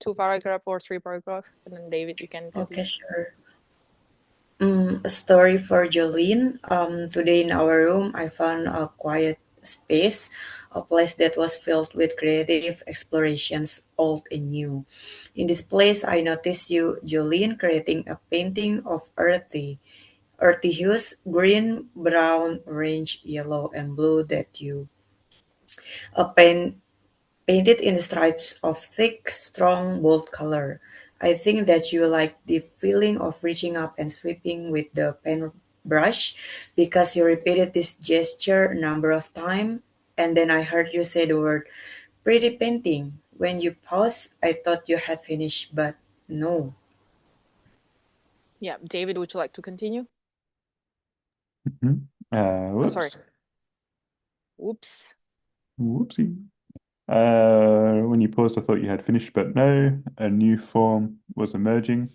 2 paragraph or 3 paragraph, and then David, you can Okay, continue. sure. A story for Jolene. Today in our room, I found a quiet space, a place that was filled with creative explorations, old and new. In this place, I noticed you, Jolene, creating a painting of earthy hues, green, brown, orange, yellow, and blue that you painted in stripes of thick, strong, bold color. I think that you like the feeling of reaching up and sweeping with the paintbrush because you repeated this gesture a number of times, and then I heard you say the word pretty painting. When you paused, I thought you had finished, but no. Yeah, David, would you like to continue? Whoops. Sorry. Whoops. Whoopsie. When you paused, I thought you had finished, but no, a new form was emerging.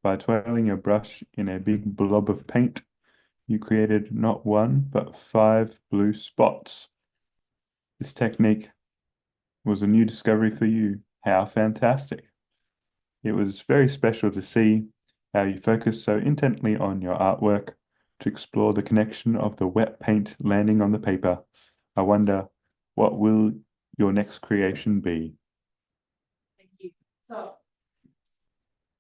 By twirling your brush in a big blob of paint, you created not 1, but 5 blue spots. This technique was a new discovery for you. How fantastic. It was very special to see how you focused so intently on your artwork to explore the connection of the wet paint landing on the paper. I wonder, what will your next creation be? Thank you. So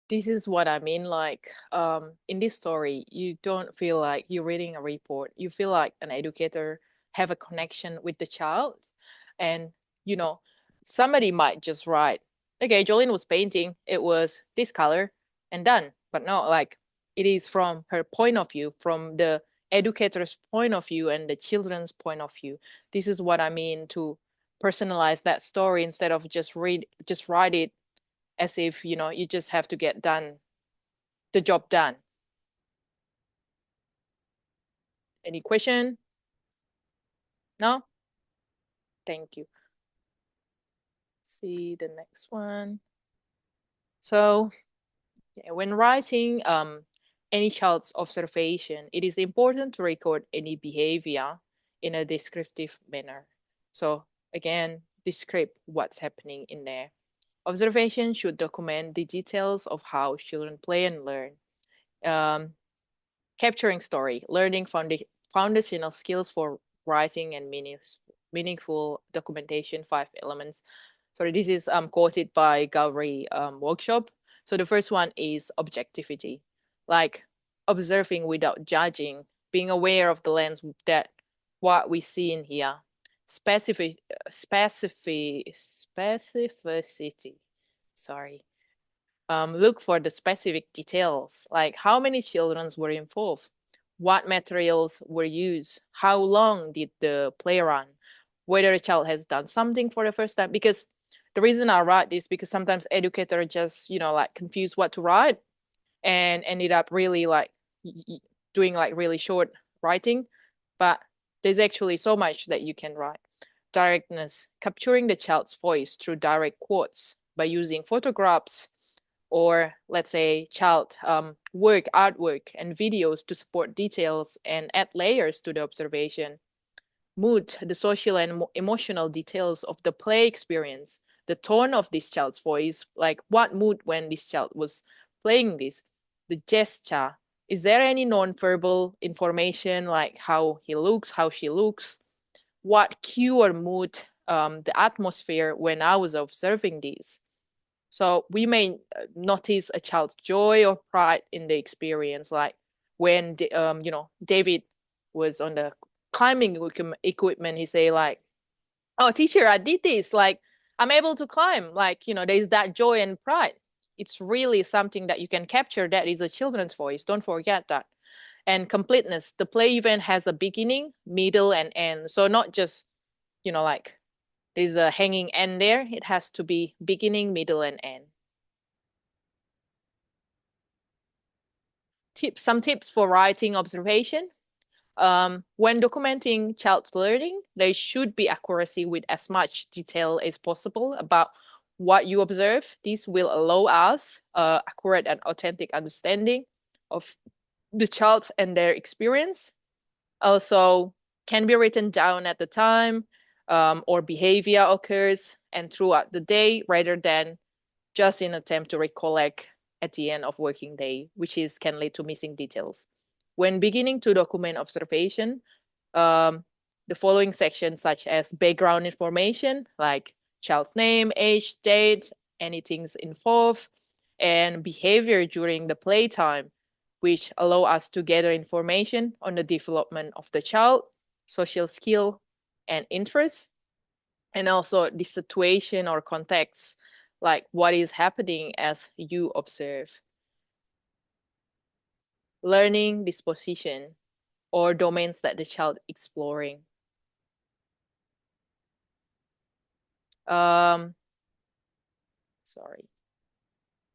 this is what I mean. Like, in this story, you don't feel like you're reading a report. You feel like an educator have a connection with the child, and somebody might just write, "Okay, Jolene was painting. It was this color, and done." But no, like it is from her point of view, from the educator's point of view, and the children's point of view. This is what I mean to personalize that story instead of just write it as if you just have to get the job done. Any question? No? Thank you. See the next one. So yeah, when writing any child's observation, it is important to record any behavior in a descriptive manner. So again, describe what's happening in there. Observation should document the details of how children play and learn. Capturing story, learning foundational skills for writing and meaningful documentation, 5 elements. Sorry, this is quoted by Gowrie workshop. So the first one is objectivity, like observing without judging. being aware of the lens that what we see in here. Specificity. Sorry. Look for the specific details, like how many children were involved, what materials were used, how long did the play run, whether a child has done something for the first time. Because the reason I write this, because sometimes educators just, like confuse what to write and ended up really like doing like really short writing. But there's actually so much that you can write. Directness, capturing the child's voice through direct quotes by using photographs, or let's say child work, artwork, and videos to support details and add layers to the observation. Mood, the social and emotional details of the play experience, the tone of this child's voice, like what mood when this child was playing this, the gesture. Is there any non-verbal information like how he looks, how she looks, what cue or mood, the atmosphere when I was observing this? So we may notice a child's joy or pride in the experience, like when David was on the climbing equipment. He say like, "Oh, teacher, I did this. Like I'm able to climb." Like there's that joy and pride. It's really something that you can capture. That is a children's voice. Don't forget that. And completeness. The play event has a beginning, middle, and end. So not just like there's a hanging end there. It has to be beginning, middle, and end. Some tips for writing observation. When documenting child's learning, there should be accuracy with as much detail as possible about what you observe. This will allow us accurate and authentic understanding of the child and their experience. Also, can be written down at the time or behavior occurs and throughout the day rather than just in attempt to recollect at the end of working day, which can lead to missing details. When beginning to document observation, the following sections such as background information like child's name, age, date, anything's involved, and behavior during the playtime, which allow us to gather information on the development of the child, social skill, and interest, and also the situation or context, like what is happening as you observe. Learning disposition or domains that the child exploring. Sorry.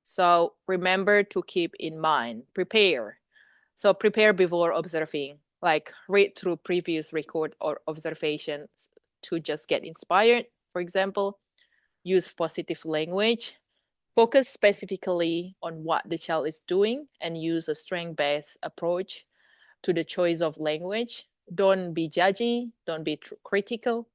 So remember to keep in mind, prepare. So prepare before observing, like read through previous record or observations to just get inspired, for example. Use positive language. Focus specifically on what the child is doing and use a strength-based approach to the choice of language. Don't be judgy, don't be critical.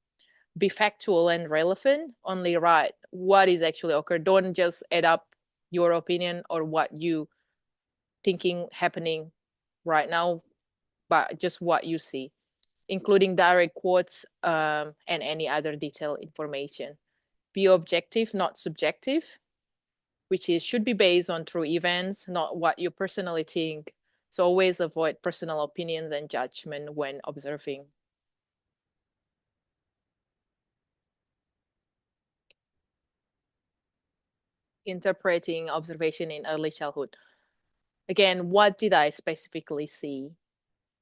Be factual and relevant. Only write what is actually occurred. Don't just add up your opinion or what you thinking happening right now, but just what you see, including direct quotes and any other detailed information. Be objective, not subjective, which should be based on true events, not what you personally think. So always avoid personal opinions and judgment when observing. Interpreting observation in early childhood. Again, what did I specifically see?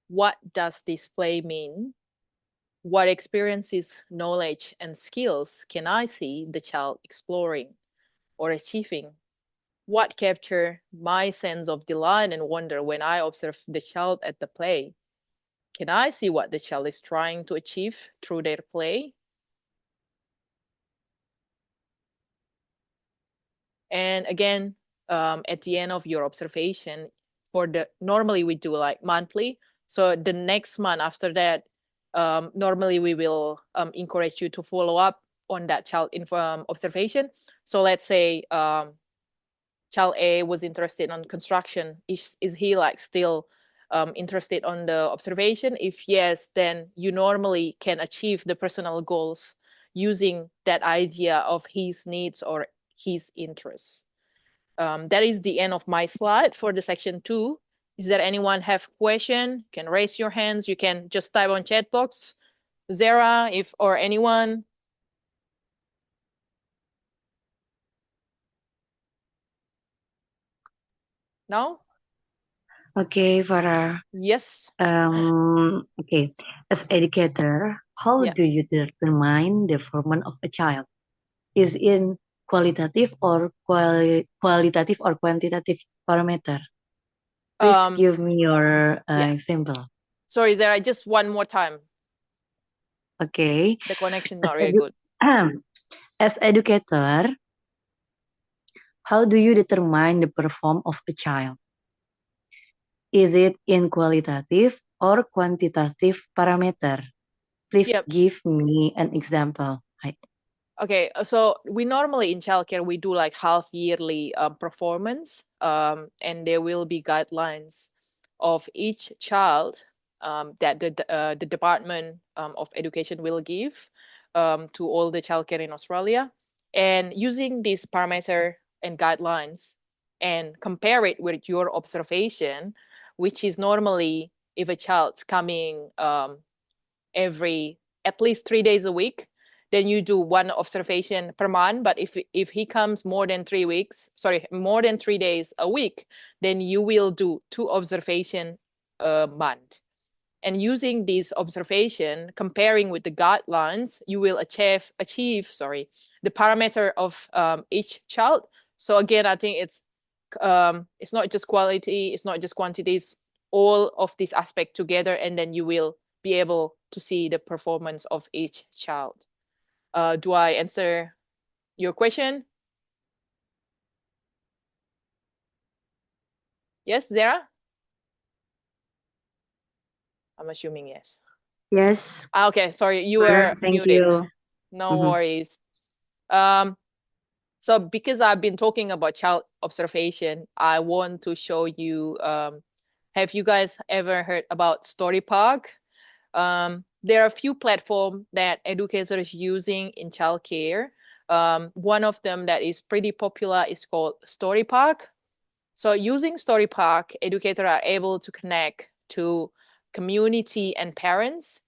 What does display mean? What experiences, knowledge, and skills can I see the child exploring or achieving? What capture my sense of delight and wonder when I observe the child at the play? Can I see what the child is trying to achieve through their play? And again, at the end of your observation, normally we do like monthly. So the next month after that, normally we will encourage you to follow up on that child observation. So let's say child A was interested on construction. Is he like still interested on the observation? If yes, then you normally can achieve the personal goals using that idea of his needs or his interests. That is the end of my slide for the section 2. Is there anyone have question? You can raise your hands. You can just type on chat box. Zara, or anyone. No? Okay, Farah. Yes. Okay. As educator, how Yeah. do you determine the performance of a child? Is in qualitative or qualitative or quantitative parameter? Please give me your Yeah. example. Sorry, Zara, just one more time. Okay. The connection As not really good. As educator, how do you determine the performance of a child? Is it in qualitative or quantitative parameter? Please Yep. give me an example. Right. Okay, so we normally in childcare we do like half yearly performance, and there will be guidelines of each child that the Department of Education will give to all the childcare in Australia, and using this parameter and guidelines and compare it with your observation, which is normally if a child's coming every at least 3 days a week, then you do one observation per month. But if he comes more than 3 weeks, sorry, more than 3 days a week, then you will do two observation a month. And using this observation, comparing with the guidelines, you will achieve the parameter of each child. So again, I think it's not just quality, it's not just quantities, all of these aspects together, and then you will be able to see the performance of each child. Do I answer your question? Yes, Zara? I'm assuming yes. Yes. Okay, sorry, you Farah, were thank muted. you. No worries. So because I've been talking about child observation, I want to show you, have you guys ever heard about Story Park? There are a few platforms that educators using in childcare. One of them that is pretty popular is called Story Park. So using Story Park, educators are able to connect to community and parents.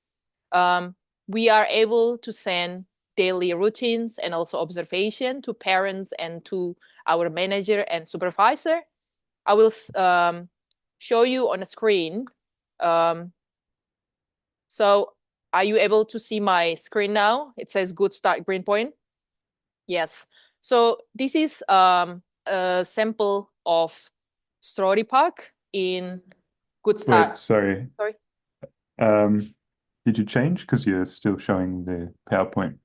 We are able to send daily routines and also observation to parents and to our manager and supervisor. I will show you on the screen. So are you able to see my screen now? It says good start green point. Yes. So this is a sample of Story Park in good start. Wait, sorry. Sorry. Did you change? Because you're still showing the PowerPoint.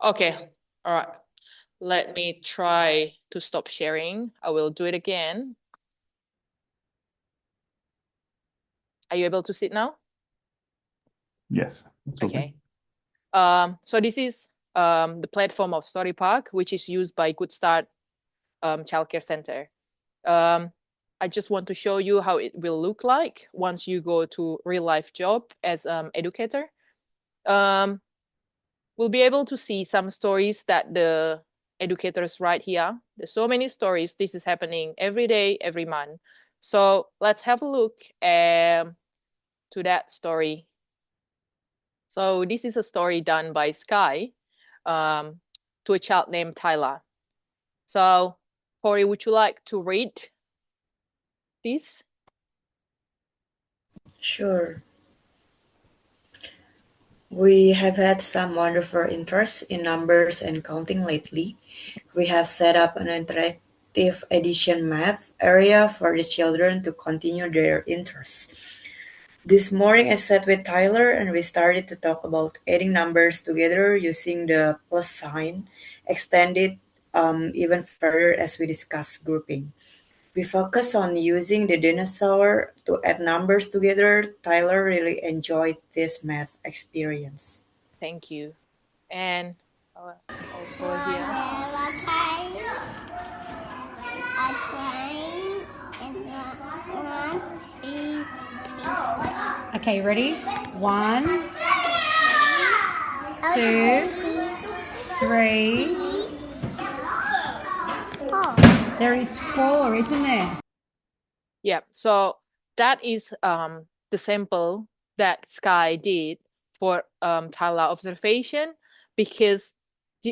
Okay. All right. Let me try to stop sharing. I will do it again. Are you able to see it now? Yes. Okay. So this is the platform of Story Park, which is used by Good Start Childcare Center. I just want to show you how it will look like once you go to real life job as educator. We'll be able to see some stories that the educators write here. There's so many stories. This is happening every day, every month. So let's have a look to that story. So this is a story done by Sky to a child named Tyler. So Corey, would you like to read this? Sure. We have had some wonderful interest in numbers and counting lately. We have set up an interactive addition math area for the children to continue their interests. This morning I sat with Tyler and we started to talk about adding numbers together using the plus sign, extended even further as we discussed grouping. We focus on using the dinosaur to add numbers together. Tyler really enjoyed this math experience. Thank you. And I'll go here. Okay, ready? 1, 2, 3. There is 4, isn't there? So that is the sample that Sky did for Tyler observation, because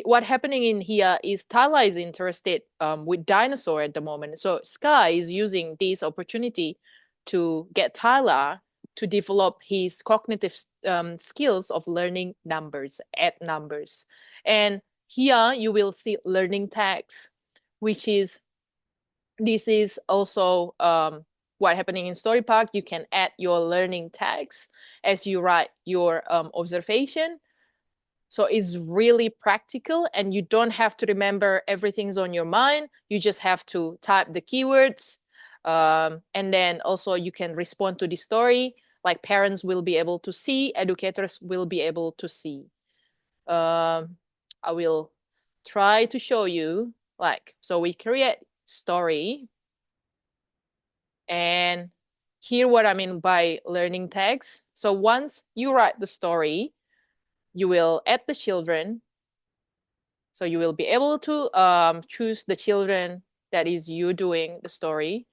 what happening in here is Tyler is interested with dinosaur at the moment. So Sky is using this opportunity to get Tyler to develop his cognitive skills of learning numbers, add numbers. And here you will see learning tags, which is, this is also what happening in Story Park. You can add your learning tags as you write your observation. So it's really practical, and you don't have to remember everything's on your mind. You just have to type the keywords. And then also you can respond to the story, like parents will be able to see, educators will be able to see. I will try to show you, like, so we create story. And here what I mean by learning tags. So once you write the story, you will add the children. So you will be able to choose the children that is you doing the story.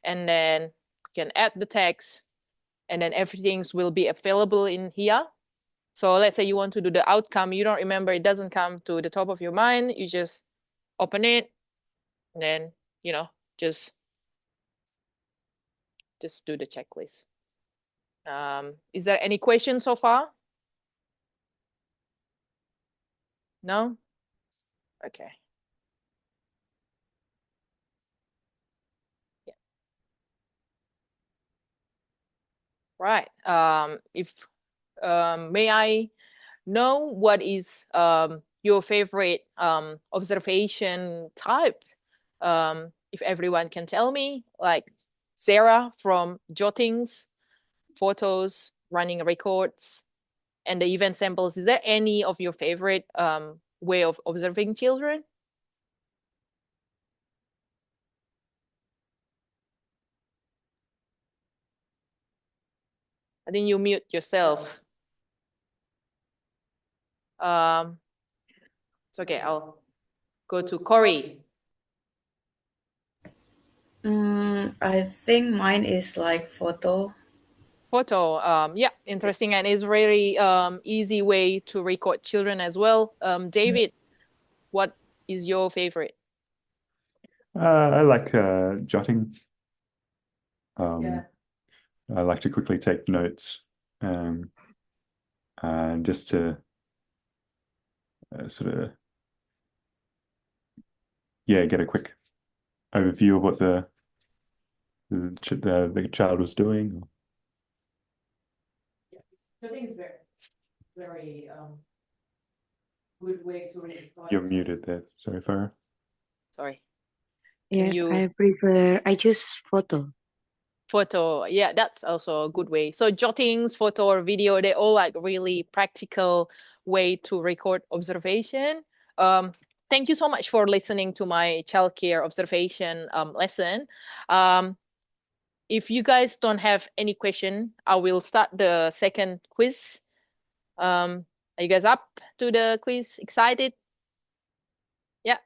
And then you can add the text, and then everything will be available in here. So let's say you want to do the outcome. You don't remember, it doesn't come to the top of your mind. You just open it, and then, you know, just do the checklist. Is there any questions so far? No? Okay. Yeah. Right. If may I know what is your favorite observation type? If everyone can tell me, like Sarah from jottings, photos, running records, and the event samples. Is there any of your favorite way of observing children? I think you mute yourself. It's okay, I'll go to Corey. I think mine is like photo. Photo, yeah, interesting, and is very easy way to record children as well. David, what is your favorite? I like jotting. Yeah. I like to quickly take notes, just to sort of, yeah, get a quick overview of what the child was doing. Yeah, jotting is very good way to record. You're muted there. Sorry, Farah. Sorry. Can Yes, you... I choose photo. Photo, yeah, that's also a good way. So jottings, photo, or video, they're all like really practical way to record observation. Thank you so much for listening to my childcare observation lesson. If you guys don't have any question, I will start the second quiz. Are you guys up to the quiz? Excited? Yeah.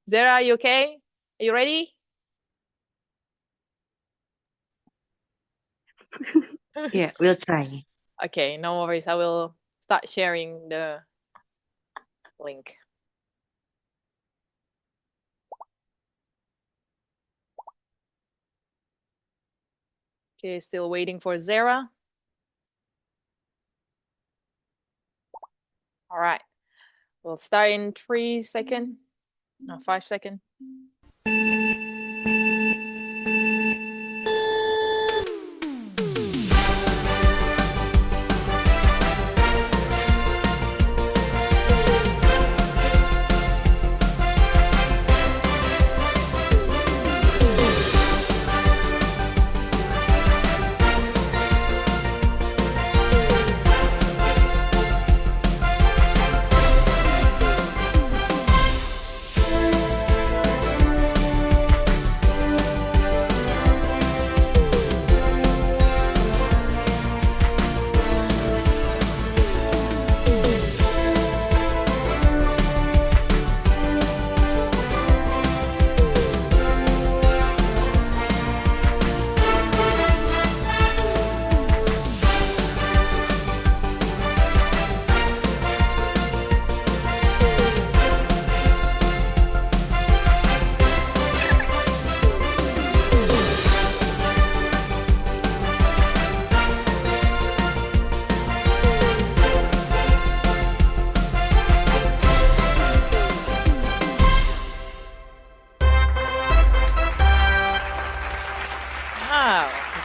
Zara, are you okay? Are you ready? Yeah, we'll try. Okay, no worries. I will start sharing the link. Okay, still waiting for Zara. All right, we'll start in 3 seconds. No, 5 seconds.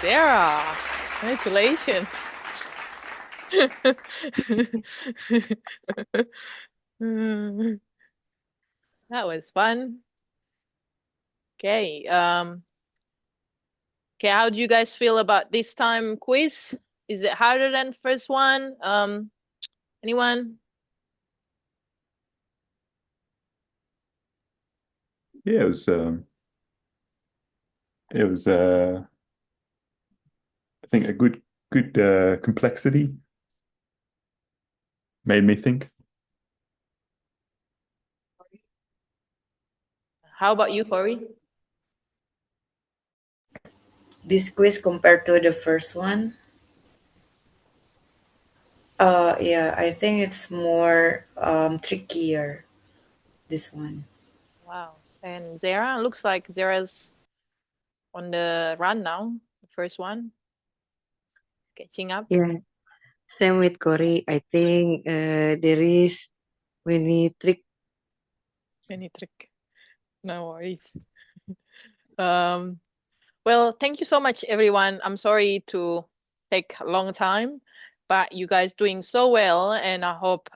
Zara, congratulations. That was fun. Okay. Okay, how do you guys feel about this time quiz? Is it harder than first one? Anyone? Yeah, it was I think a good complexity. Made me think. How about you, Corey? This quiz compared to the first one, yeah, I think it's more trickier. This one. Wow. And Zara, looks like Zara's on the run now. The first one, catching up. Yeah, same with Cory. I think there is many trick. Any trick? No worries. Well, thank you so much, everyone. I'm sorry to take a long time, but you guys doing so well, and I hope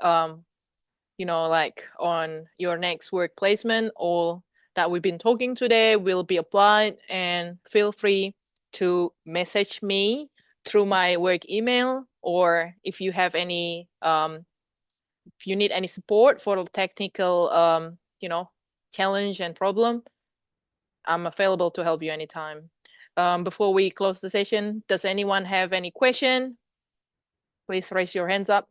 like on your next work placement, all that we've been talking today will be applied. And feel free to message me through my work email, or if you have any if you need any support for the technical challenge and problem, I'm available to help you anytime. Before we close the session, does anyone have any question? Please raise your hands up.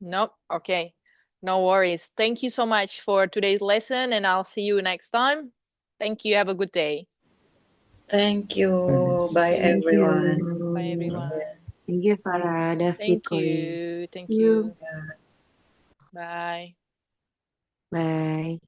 Nope. Okay. No worries. Thank you so much for today's lesson, and I'll see you next time. Thank you. Have a good day. Thank you. Thanks. Bye, Thank everyone. Bye, you. everyone. Thank you, Farah, David, Thank Cory. you. Thank You. you. Bye. Bye.